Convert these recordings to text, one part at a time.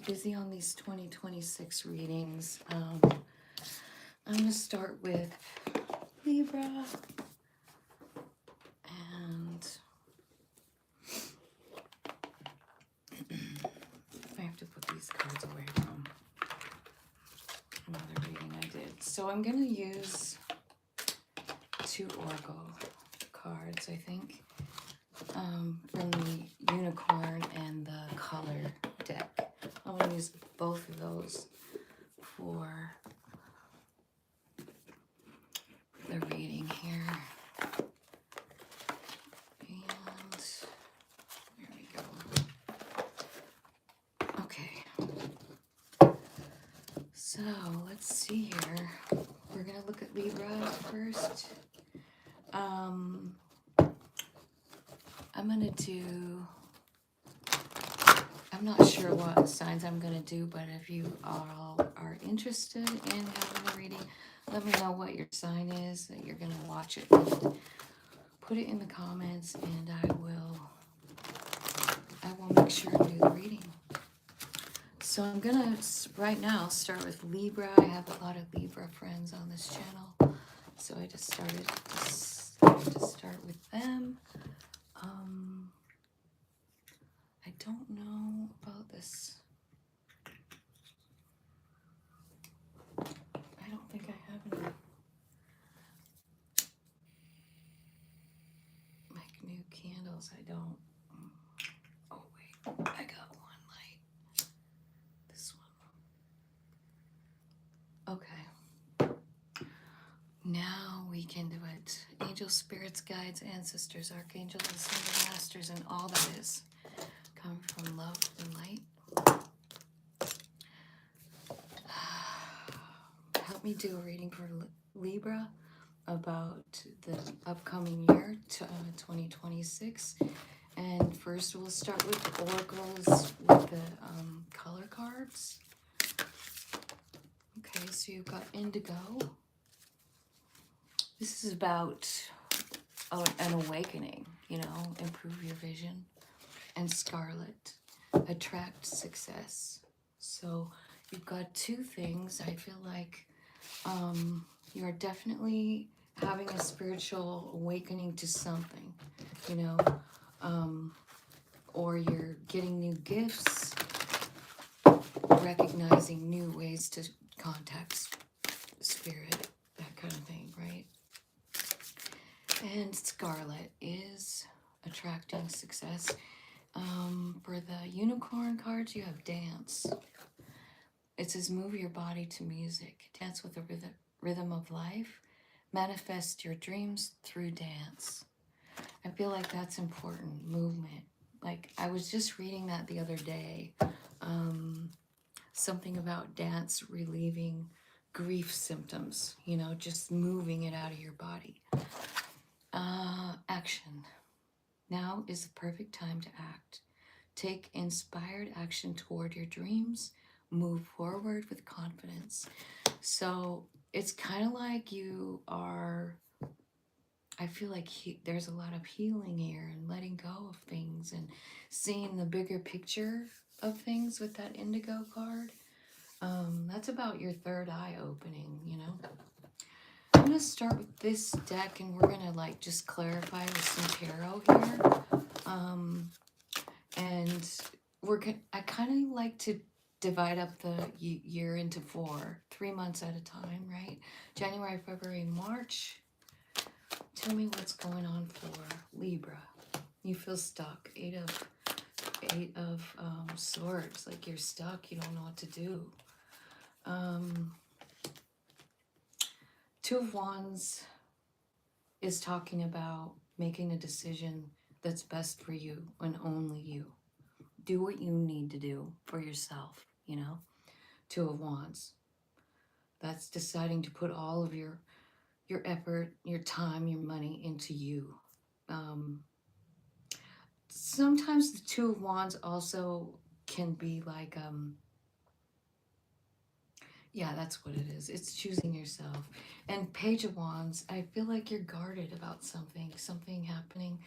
busy on these 2026 readings. I'm going to start with Libra, and I have to put these cards away from another reading I did. So I'm going to use 2 Oracle cards, I think, from the Unicorn and the Color deck. I'm going to use both of those for the reading here. And there we go. Okay. So let's see here. We're going to look at Libra first. I'm going to do, I'm not sure what signs I'm going to do, but if you all are interested in having a reading, let me know what your sign is that you're going to watch it with. Put it in the comments and I will make sure to do the reading. So I'm going to right now start with Libra. I have a lot of Libra friends on this channel, so I just started to start with them. I don't know about this. I don't think I have any like new candles. I don't. Oh wait, I got one light. This one. Okay. Now we can do it. Angels, spirits, guides, ancestors, archangels, ascended masters, and all that is come from love and light. Help me do a reading for Libra about the upcoming year, 2026. And first we'll start with oracles with the color cards. Okay, so you've got indigo. This is about an awakening, you know, improve your vision. And scarlet, attract success. So you've got 2 things. I feel like you are definitely having a spiritual awakening to something, you know, or you're getting new gifts, recognizing new ways to contact spirit, that kind of thing, right? And scarlet is attracting success. For the unicorn cards, you have dance. It says move your body to music. Dance with the rhythm of life. Manifest your dreams through dance. I feel like that's important, movement. Like, I was just reading that the other day. Something about dance relieving grief symptoms, you know, just moving it out of your body. Action. Now is the perfect time to act. Take inspired action toward your dreams. Move forward with confidence. So it's kind of like you are, I feel like there's a lot of healing here and letting go of things and seeing the bigger picture of things with that indigo card. That's about your third eye opening, you know. I'm going to start with this deck and we're going to like just clarify with some tarot here. And I kind of like to divide up the year into 4, 3 months at a time, right? January, February, March. Tell me what's going on for Libra. You feel stuck. Eight of Swords. Like you're stuck. You don't know what to do. 2 of Wands is talking about making a decision that's best for you and only you. Do what you need to do for yourself, you know. 2 of Wands. That's deciding to put all of your effort, your time, your money into you. Sometimes the 2 of Wands also can be like, yeah, that's what it is. It's choosing yourself. And Page of Wands, I feel like you're guarded about something happening.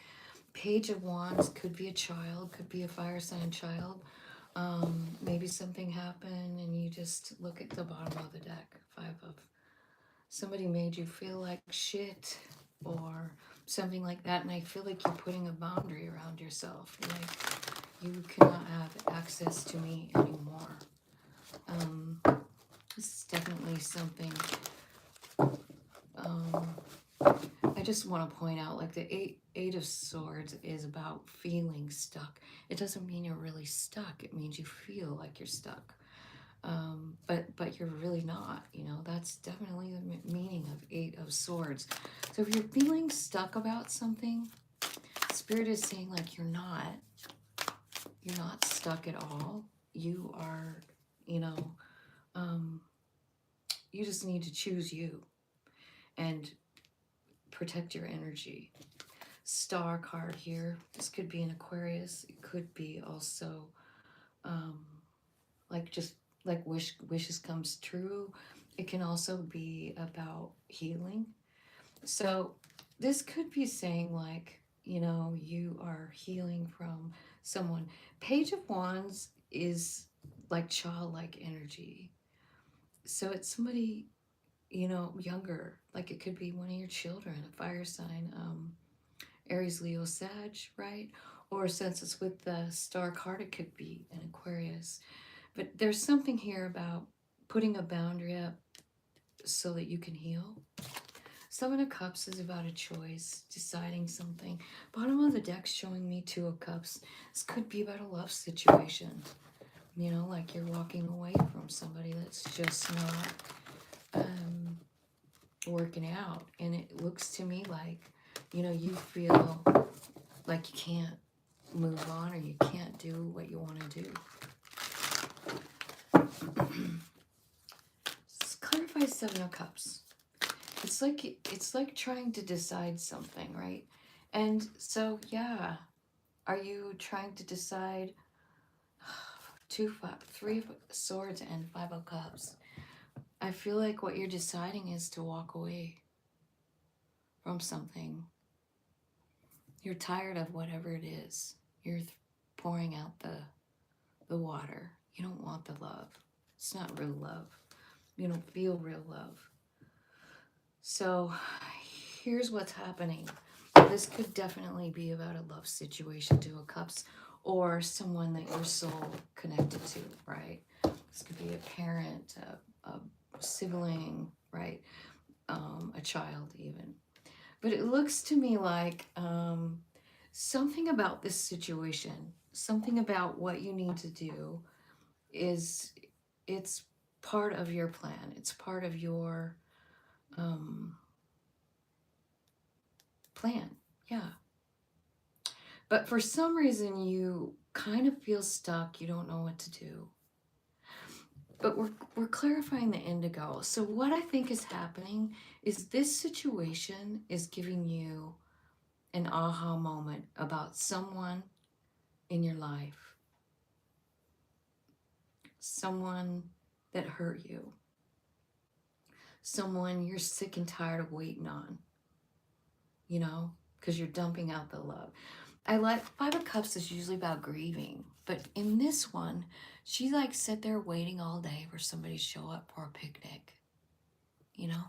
Page of Wands could be a child, could be a fire sign child. Maybe something happen and you just look at the bottom of the deck, five of somebody made you feel like shit or something like that, and I feel like you're putting a boundary around yourself. Like you cannot have access to me anymore. This is definitely something. I just want to point out, like the eight of swords is about feeling stuck. It doesn't mean you're really stuck. It means you feel like you're stuck. But you're really not. You know, that's definitely the meaning of eight of swords. So if you're feeling stuck about something, Spirit is saying like you're not stuck at all. You are, you know, you just need to choose you and protect your energy. Star card here. This could be an Aquarius. It could be also like just like wishes comes true. It can also be about healing. So this could be saying like, you know, you are healing from someone. Page of Wands is like childlike energy. So it's somebody, you know, younger. Like it could be one of your children, a fire sign, Aries, Leo, Sag, right? Or since it's with the star card, it could be an Aquarius. But there's something here about putting a boundary up so that you can heal. Seven of Cups is about a choice, deciding something. Bottom of the deck's showing me Two of Cups. This could be about a love situation. You know, like you're walking away from somebody that's just not working out. And it looks to me like, you know, you feel like you can't move on or you can't do what you want to do. Let's clarify Seven of Cups. It's like trying to decide something, right? And so yeah, are you trying to decide Three of Swords and Five of Cups? I feel like what you're deciding is to walk away from something. You're tired of whatever it is. You're pouring out the water. You don't want the love. It's not real love. You don't feel real love. So here's what's happening. This could definitely be about a love situation, Two of Cups, or someone that your soul connected to, right? This could be a parent, a sibling, right? A child even. But it looks to me like something about this situation, something about what you need to do it's part of your plan. It's part of your plan. Yeah. But for some reason, you kind of feel stuck. You don't know what to do. But we're clarifying the indigo. So what I think is happening is this situation is giving you an aha moment about someone in your life. Someone that hurt you. Someone you're sick and tired of waiting on. You know, because you're dumping out the love. I like Five of Cups is usually about grieving, but in this one, she like sat there waiting all day for somebody to show up for a picnic, you know?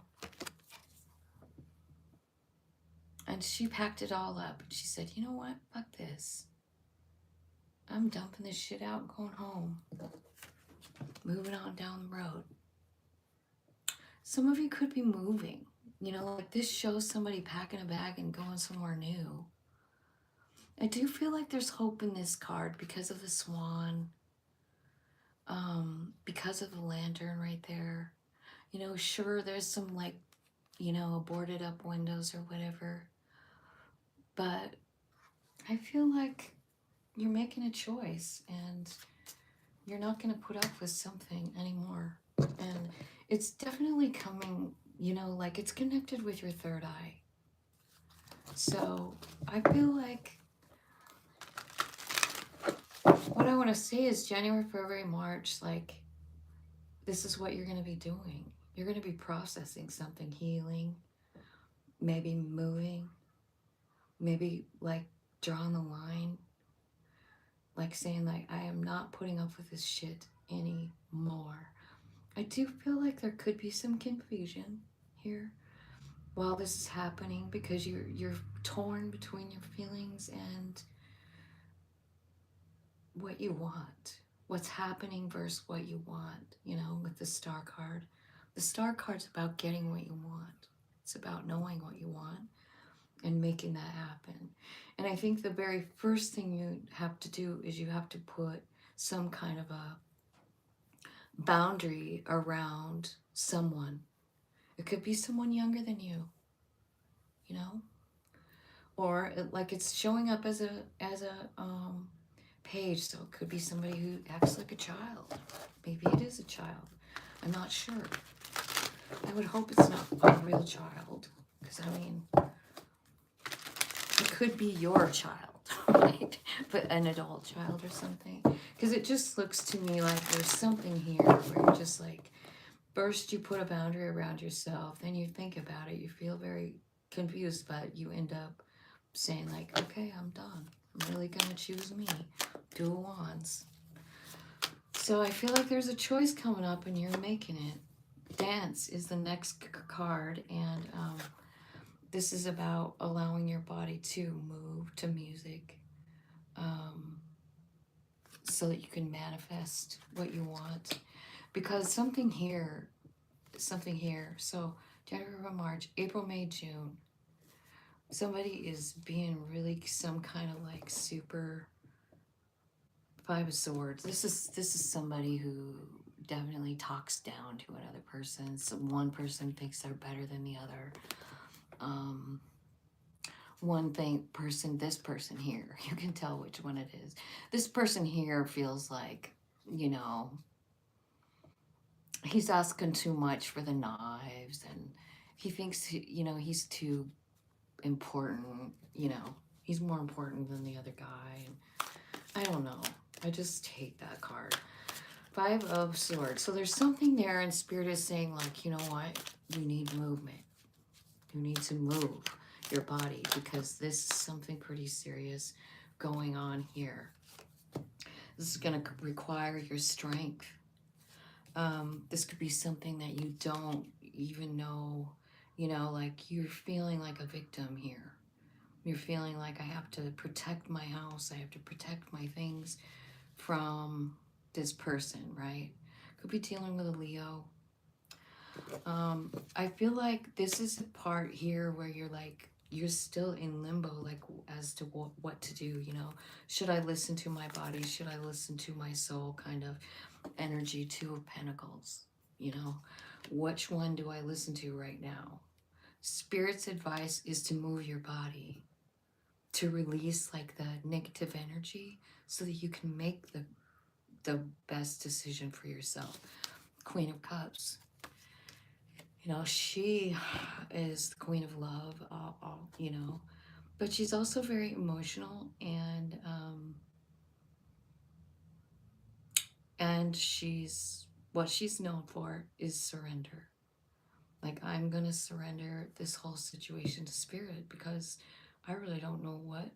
And she packed it all up and she said, you know what? Fuck this. I'm dumping this shit out and going home. Moving on down the road. Some of you could be moving. You know, like this shows somebody packing a bag and going somewhere new. I do feel like there's hope in this card because of the swan, because of the lantern right there. You know, sure, there's some like, you know, boarded up windows or whatever. But I feel like you're making a choice and you're not going to put up with something anymore. And it's definitely coming, you know, like it's connected with your third eye. So I feel like what I want to say is January, February, March, like this is what you're going to be doing. You're going to be processing something, healing, maybe moving, maybe like drawing the line, like saying like, I am not putting up with this shit anymore. do feel like there could be some confusion here while this is happening, because you're torn between your feelings and what you want, what's happening versus what you want, with the star card. The star card's about getting what you want. It's about knowing what you want and making that happen. And I think the very first thing you have to do is you have to put some kind of a boundary around someone. It could be someone younger than you know, or like it's showing up as a page, so it could be somebody who acts like a child. Maybe it is a child. I'm not sure. I would hope it's not a real child, because I mean, it could be your child, right? But an adult child or something. Because it just looks to me like there's something here where you're just like, first you put a boundary around yourself, then you think about it, you feel very confused, but you end up saying like, okay, I'm done. I'm really gonna choose me. Two of Wands. So I feel like there's a choice coming up and you're making it. Dance is the next card, and this is about allowing your body to move to music, so that you can manifest what you want. Because something here. So January, March, April, May, June. Somebody is being really some kind of like super Five of Swords. This is somebody who definitely talks down to another person. So one person thinks they're better than the other. This person here, you can tell which one it is. This person here feels like, he's asking too much for the knives, and he thinks, he's too important, he's more important than the other guy. I don't know. I just hate that card. Five of Swords. So there's something there, and Spirit is saying, like, you know what? You need movement. You need to move your body, because this is something pretty serious going on here. This is going to require your strength. This could be something that you don't even know, like you're feeling like a victim here. You're feeling like, I have to protect my house, I have to protect my things from this person, right? Could be dealing with a Leo. I feel like this is a part here where you're still in limbo, like as to what to do, Should I listen to my body? Should I listen to my soul? Kind of energy. Two of Pentacles, Which one do I listen to right now? Spirit's advice is to move your body, to release like the negative energy so that you can make the best decision for yourself. Queen of Cups. She is the queen of love, but she's also very emotional, and what she's known for is surrender. Like, I'm gonna surrender this whole situation to Spirit, because I really don't know what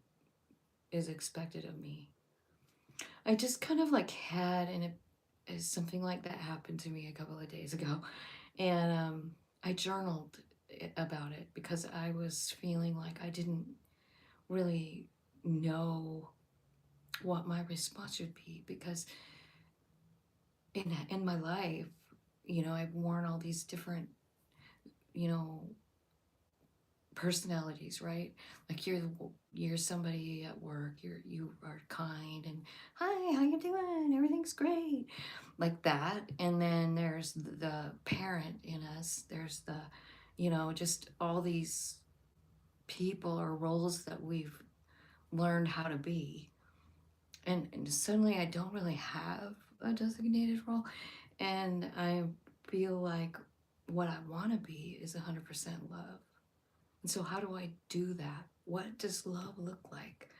is expected of me. I just kind of like had something like that happened to me a couple of days ago, and I journaled about it, because I was feeling like I didn't really know what my response would be, because in my life, I've worn all these different, you know, personalities, right? Like you're somebody at work, you are kind and, hi, how you doing? Everything's great, like that. And then there's the parent in us. There's the, just all these people or roles that we've learned how to be. And suddenly I don't really have a designated role, and I feel like what I want to be is 100% love. And so how do I do that? What does love look like?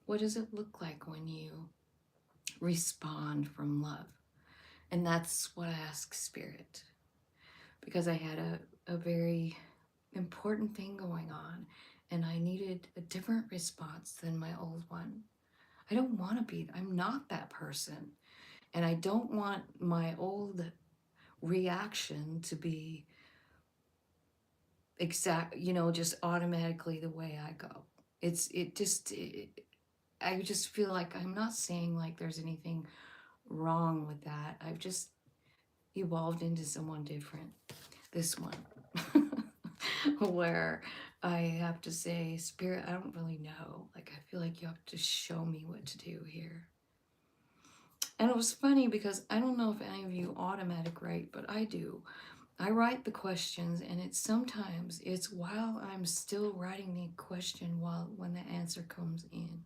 What does it look like when you respond from love? And that's what I ask Spirit, because I had a very important thing going on, and I needed a different response than my old one. I don't want to be, I'm not that person. And I don't want my old reaction to be exact, just automatically the way I go. I just feel like I'm not saying like there's anything wrong with that. I've just evolved into someone different. This one, where I have to say, Spirit, I don't really know. Like, I feel like you have to show me what to do here. And it was funny because I don't know if any of you automatic write, but I do. I write the questions, and sometimes it's while I'm still writing the question when the answer comes in,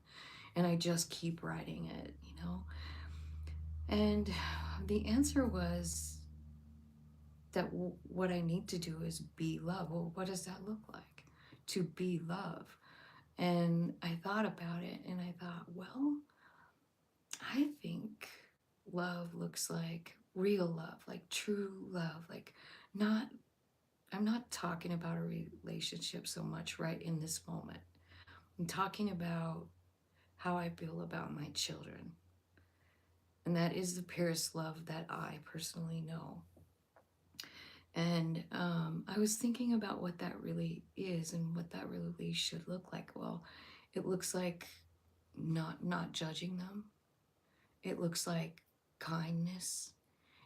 and I just keep writing it, And the answer was that what I need to do is be love. Well, what does that look like? To be love. And I thought about it, and I thought, well, I think love looks like real love, like true love, like not I'm not talking about a relationship so much right in this moment. I'm talking about how I feel about my children. And that is the purest love that I personally know. And I was thinking about what that really is and what that really should look like. Well, it looks like not judging them. It looks like kindness.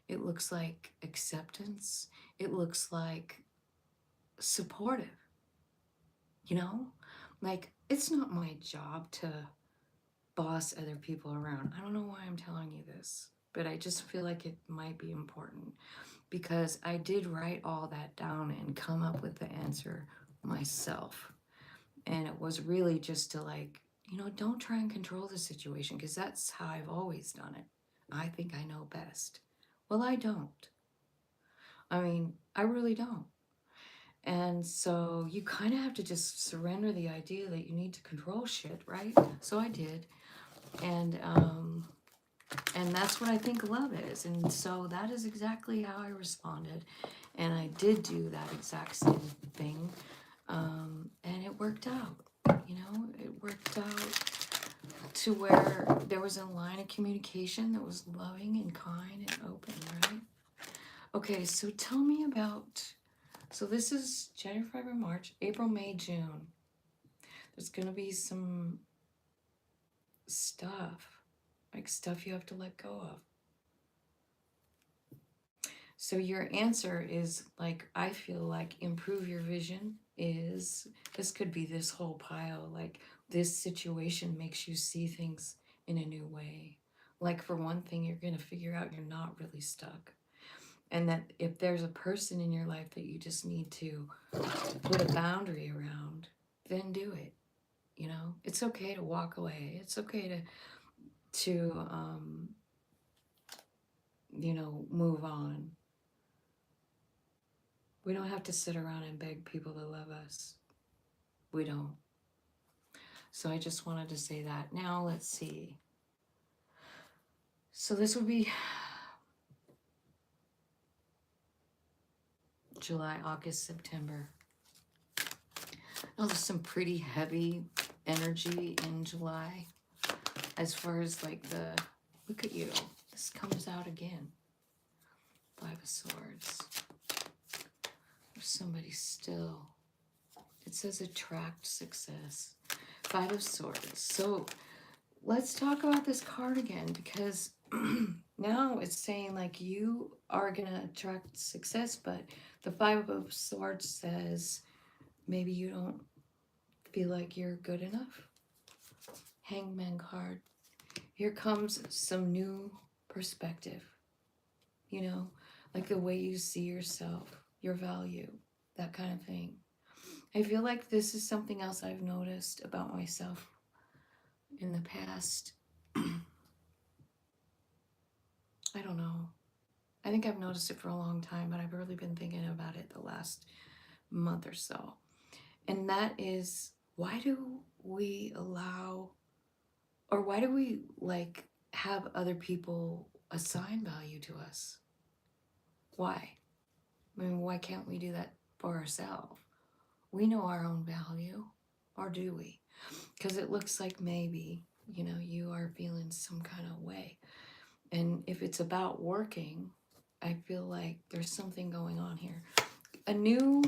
It looks like acceptance. It looks like supportive, you know? Like, it's not my job to boss other people around. I don't know why I'm telling you this, but I just feel like it might be important because I did write all that down and come up with the answer myself. And it was really just to, like, don't try and control the situation because that's how I've always done it. I think I know best. Well, I don't. I mean, I really don't. And so you kind of have to just surrender the idea that you need to control shit, right? So I did. And that's what I think love is. And so that is exactly how I responded. And I did do that exact same thing. And it worked out. It worked out to where there was a line of communication that was loving and kind and open, right? Okay, so tell me about. So this is January, February, March, April, May, June. There's going to be some stuff, like stuff you have to let go of. So your answer is like, I feel like improve your vision is, this could be this whole pile, like this situation makes you see things in a new way. Like for one thing, you're going to figure out you're not really stuck. And that if there's a person in your life that you just need to put a boundary around, then do it. It's okay to walk away. It's okay to move on. We don't have to sit around and beg people to love us. We don't. So I just wanted to say that. Now let's see. So this would be July, August, September. Now there's some pretty heavy energy in July as far as like look at you. This comes out again. Five of Swords. There's somebody still. It says attract success. Five of Swords. So let's talk about this card again because now it's saying like you are going to attract success, but the Five of Swords says maybe you don't feel like you're good enough. Hangman card. Here comes some new perspective, like the way you see yourself, your value, that kind of thing. I feel like this is something else I've noticed about myself in the past. I don't know. I think I've noticed it for a long time, but I've really been thinking about it the last month or so. And that is, why do we allow, or why do we like have other people assign value to us? Why? I mean, why can't we do that for ourselves? We know our own value, or do we? Because it looks like maybe, you are feeling some kind of way. And if it's about working, I feel like there's something going on here. A new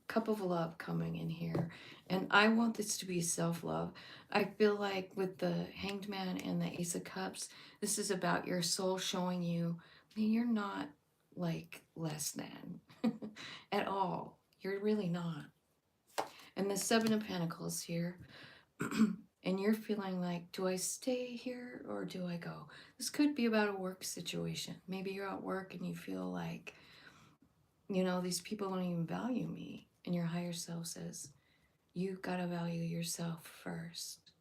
cup of love coming in here. And I want this to be self-love. I feel like with the Hanged Man and the Ace of Cups, this is about your soul showing you, man, you're not like less than at all. You're really not. And the Seven of Pentacles here, and you're feeling like, do I stay here or do I go? This could be about a work situation. Maybe you're at work and you feel like, you know, these people don't even value me. And your higher self says, you've got to value yourself first.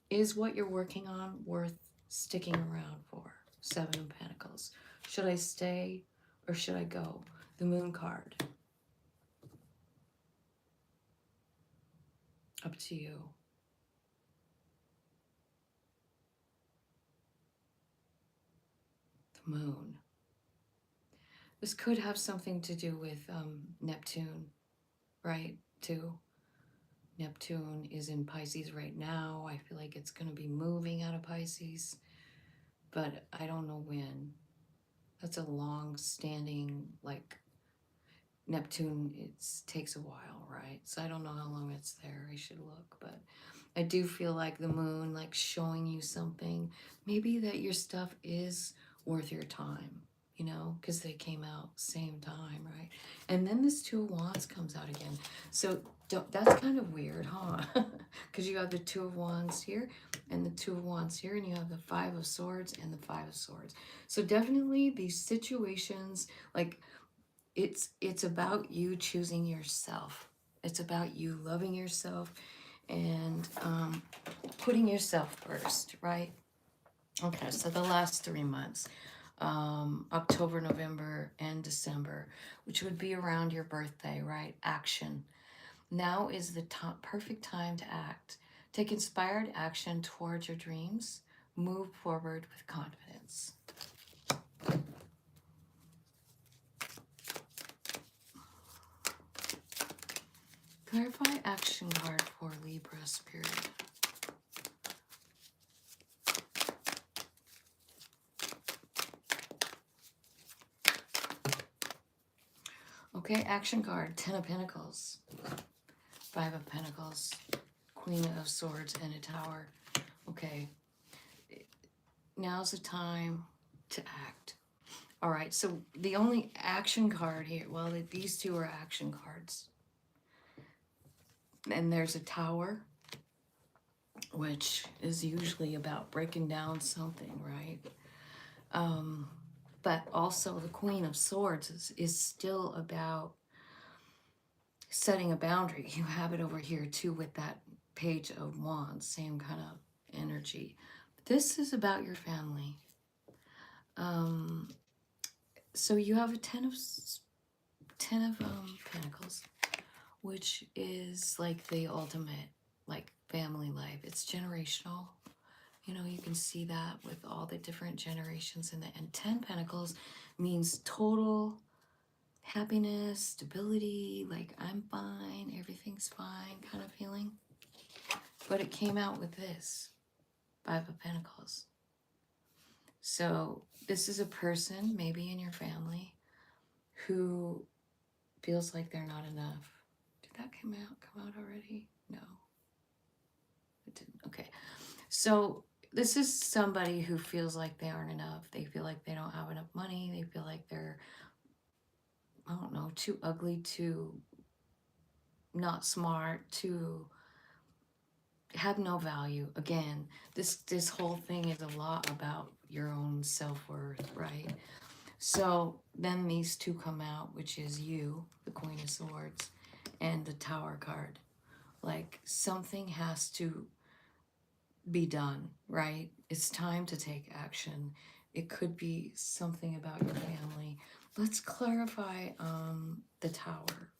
Is what you're working on worth sticking around for? Seven of Pentacles. Should I stay or should I go? The Moon card. Up to you. The Moon. This could have something to do with Neptune, right? Too. Neptune is in Pisces right now. I feel like it's going to be moving out of Pisces, but I don't know when. That's a long-standing, like, Neptune, it takes a while, right? So I don't know how long it's there. I should look, but I do feel like the moon, like, showing you something. Maybe that your stuff is worth your time, you know, because they came out same time, right? And then this Two of Wands comes out again. So that's kind of weird, huh? Because you have the Two of Wands here and the Two of Wands here, and you have the Five of Swords and the Five of Swords. So definitely these situations, like, it's about you choosing yourself. It's about you loving yourself and putting yourself first, right? Okay, so the last 3 months, October, November, and December, which would be around your birthday, right? Action. Now is the perfect time to act. Take inspired action towards your dreams. Move forward with confidence. Clarify action card for Libra Spirit. Okay, action card, Ten of Pentacles, Five of Pentacles, Queen of Swords, and a Tower. Okay, now's the time to act. All right, so the only action card here, well, these two are action cards. And there's a Tower, which is usually about breaking down something, right? But also the Queen of Swords is still about setting a boundary. You have it over here too with that Page of Wands, same kind of energy. This is about your family. So you have a Ten of Pentacles, which is like the ultimate, like, family life. It's generational. You know, you can see that with all the different generations in the, and 10 Pentacles means total happiness, stability, like, I'm fine, everything's fine kind of feeling. But it came out with this, Five of Pentacles. So this is a person, maybe in your family, who feels like they're not enough. Did that come out already? No, it didn't. Okay. So this is somebody who feels like they aren't enough. They feel like they don't have enough money. They feel like they're, I don't know, too ugly, too not smart, too have no value. Again, this whole thing is a lot about your own self-worth, right? So then these two come out, which is you, the Queen of Swords, and the Tower card. Like, something has to be done, right? It's time to take action. It could be something about your family. Let's clarify the Tower.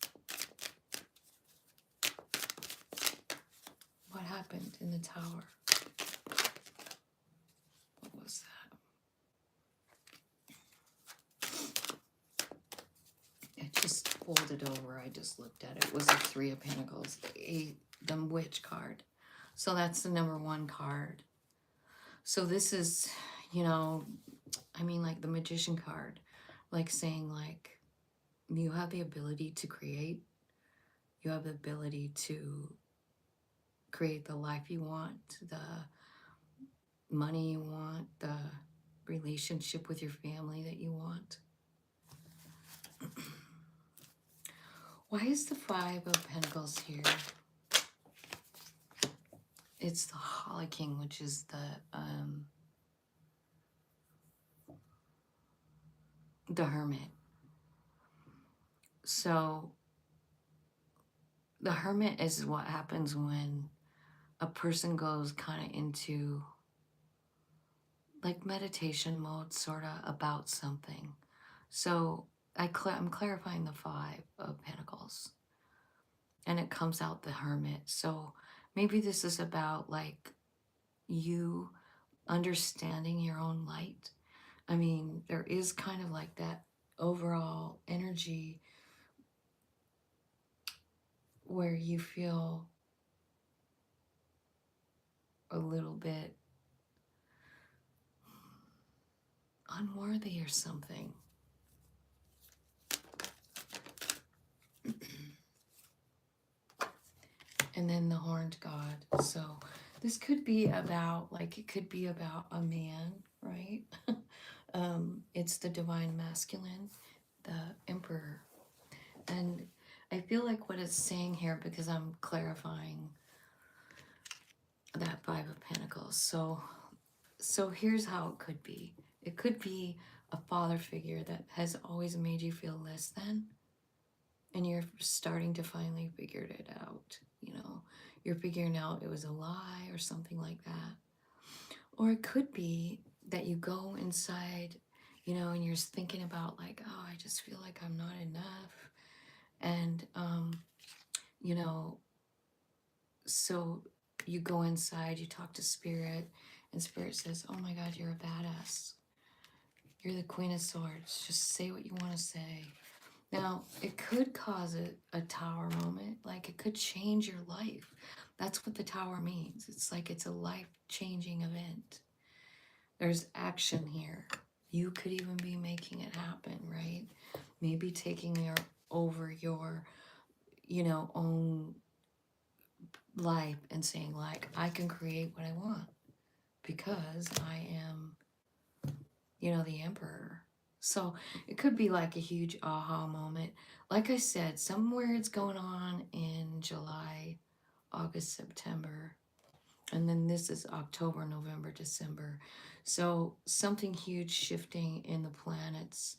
What happened in the Tower? What was that? It just folded over. I just looked at it. It was the Three of Pentacles, the Witch card. So that's the number one card. So this is, you know, I mean, like the Magician card, like saying like you have the ability to create, you have the ability to create the life you want, the money you want, the relationship with your family that you want. Why is the Five of Pentacles here? It's the Holly King, which is the Hermit. So the Hermit is what happens when a person goes kind of into like meditation mode, sort of, about something. So I'm clarifying the Five of Pentacles, and it comes out the Hermit. So maybe this is about like you understanding your own light. I mean, there is kind of like that overall energy where you feel a little bit unworthy or something. And then the Horned God. So this could be about, like, it could be about a man, right? It's the Divine Masculine, the Emperor. And I feel like what it's saying here, because I'm clarifying that Five of Pentacles. So here's how it could be. It could be a father figure that has always made you feel less than, and you're starting to finally figure it out. You know, you're figuring out it was a lie or something like that. Or it could be that you go inside, you know, and you're thinking about like, oh, I just feel like I'm not enough. And, you know, so you go inside, you talk to Spirit, and Spirit says, oh my God, you're a badass. You're the Queen of Swords. Just say what you want to say. Now, it could cause a tower moment. Like, it could change your life. That's what the tower means. It's like it's a life-changing event. There's action here. You could even be making it happen, right? Maybe taking over your, you know, own life and saying, like, I can create what I want because I am, you know, the Emperor. So it could be like a huge aha moment. Like I said, somewhere it's going on in July, August, September. And then this is October, November, December. So something huge shifting in the planets.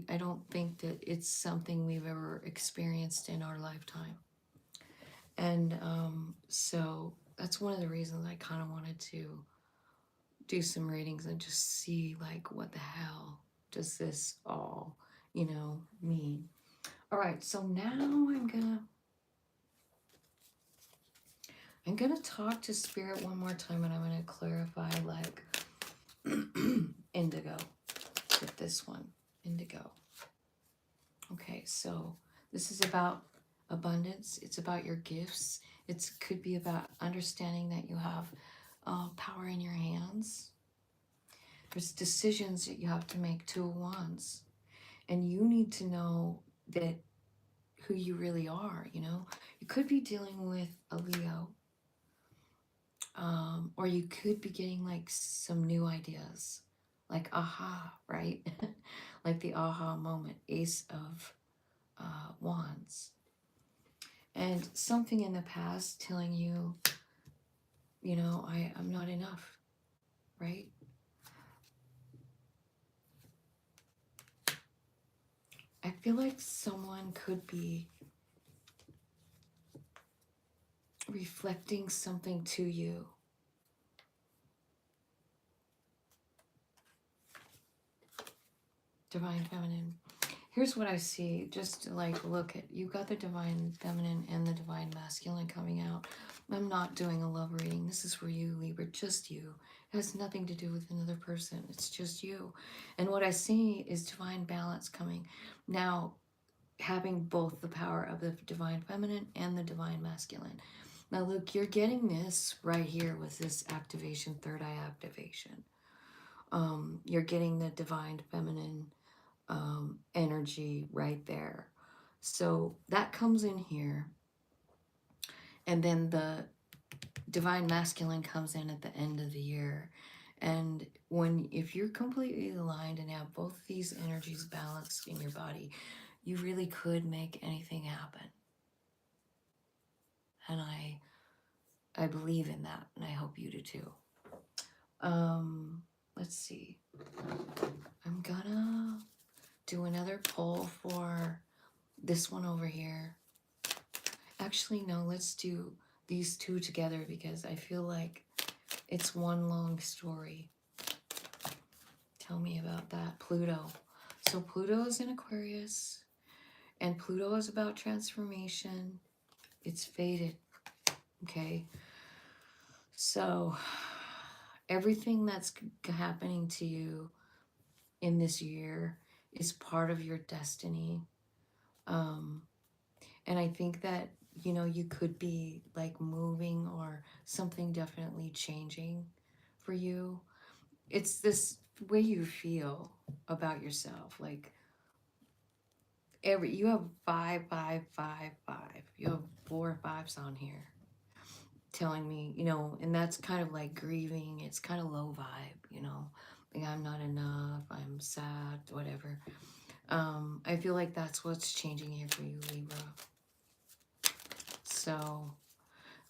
I don't think that it's something we've ever experienced in our lifetime. And so that's one of the reasons I kind of wanted to do some readings and just see like what the hell does this all, you know, mean. All right, so now I'm gonna talk to Spirit one more time, and I'm gonna clarify like indigo with this one, indigo. Okay, so this is about abundance. It's about your gifts. It could be about understanding that you have power in your hands. There's decisions that you have to make, Two of Wands, and you need to know that who you really are. You know, you could be dealing with a Leo, or you could be getting like some new ideas, like aha, right? Like the aha moment, Ace of Wands, and something in the past telling you, you know, I'm not enough, right? I feel like someone could be reflecting something to you. Divine Feminine. Here's what I see. Just like look at, you got the Divine Feminine and the Divine Masculine coming out. I'm not doing a love reading. This is for you, Libra, just you. It has nothing to do with another person. It's just you. And what I see is divine balance coming. Now, having both the power of the Divine Feminine and the Divine Masculine. Now look, you're getting this right here with this activation, third eye activation. You're getting the Divine Feminine energy right there. So that comes in here. And then the divine masculine comes in at the end of the year. And if you're completely aligned and have both these energies balanced in your body, you really could make anything happen. And I believe in that, and I hope you do too. Let's see. I'm gonna do another poll for this one over here. Actually, no, let's do these two together because I feel like it's one long story. Tell me about that. Pluto. So Pluto is in Aquarius, and Pluto is about transformation. It's fated, okay? So everything that's happening to you in this year is part of your destiny. And I think that, you know, you could be like moving or something definitely changing for you. It's this way you feel about yourself. Like you have 5 5 5 5. You have 4 5s on here telling me, you know, and that's kind of like grieving. It's kind of low vibe, you know, like I'm not enough, I'm sad, whatever. I feel like that's what's changing here for you, Libra. So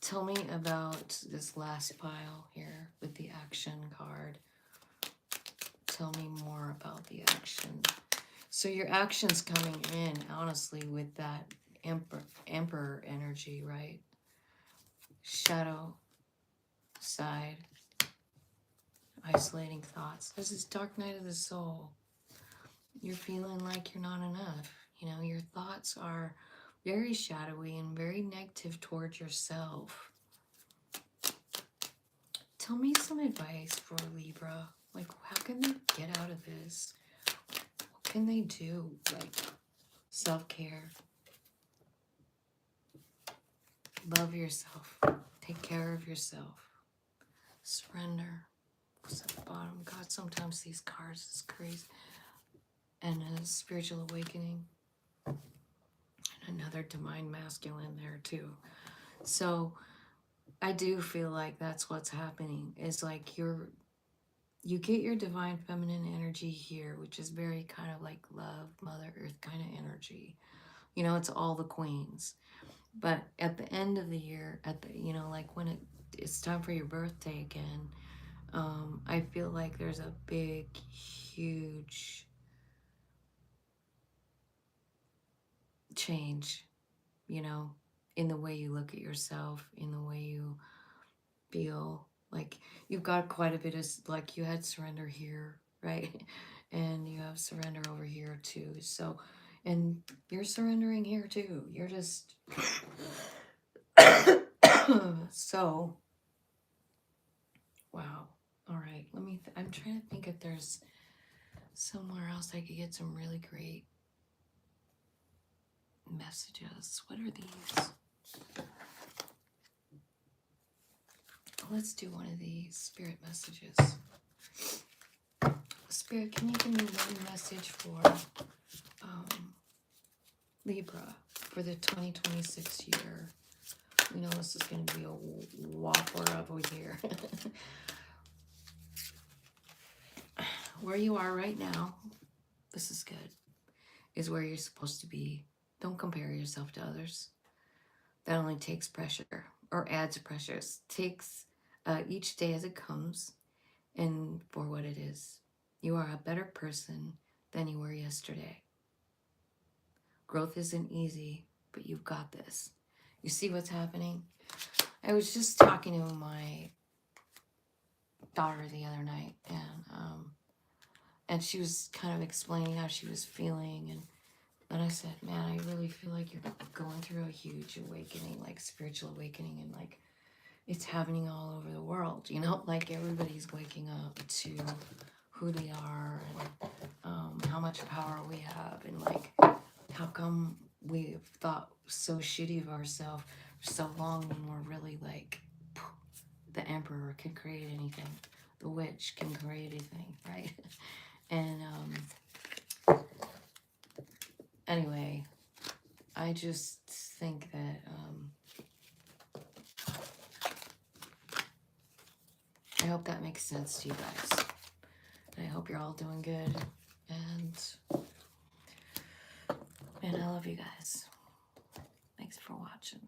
tell me about this last pile here with the action card. Tell me more about the action. So your action's coming in, honestly, with that emperor energy, right? Shadow side. Isolating thoughts. This is dark night of the soul. You're feeling like you're not enough. You know, your thoughts are very shadowy and very negative towards yourself. Tell me some advice for Libra. Like, how can they get out of this? What can they do? Like, self-care. Love yourself. Take care of yourself. Surrender. What's at the bottom? God, sometimes these cards is crazy. And a spiritual awakening. And another divine masculine there too. So I do feel like that's what's happening. Is like you get your divine feminine energy here, which is very kind of like love, Mother Earth kind of energy. You know, it's all the queens. But at the end of the year, you know, like when it's time for your birthday again, I feel like there's a big, huge change, you know, in the way you look at yourself, in the way you feel. Like you've got quite a bit of, like you had surrender here, right? And you have surrender over here too. So, and you're surrendering here too. You're just, so, wow. All right, I'm trying to think if there's somewhere else I could get some really great messages. What are these? Let's do one of these spirit messages. Spirit, can you give me one message for Libra for the 2026 year? You know this is going to be a whopper of a year. Where you are right now, this is good, is where you're supposed to be. Don't compare yourself to others. That only takes pressure or adds pressure. It takes each day as it comes and for what it is. You are a better person than you were yesterday. Growth isn't easy, but you've got this. You see what's happening? I was just talking to my daughter the other night, and she was kind of explaining how she was feeling, and I said, man, I really feel like you're going through a huge awakening, like spiritual awakening, and like it's happening all over the world, you know, like everybody's waking up to who they are and how much power we have, and like how come we've thought so shitty of ourselves for so long when we're really like the emperor can create anything, the witch can create anything, right? And Anyway, I just think that I hope that makes sense to you guys. And I hope you're all doing good. And I love you guys. Thanks for watching.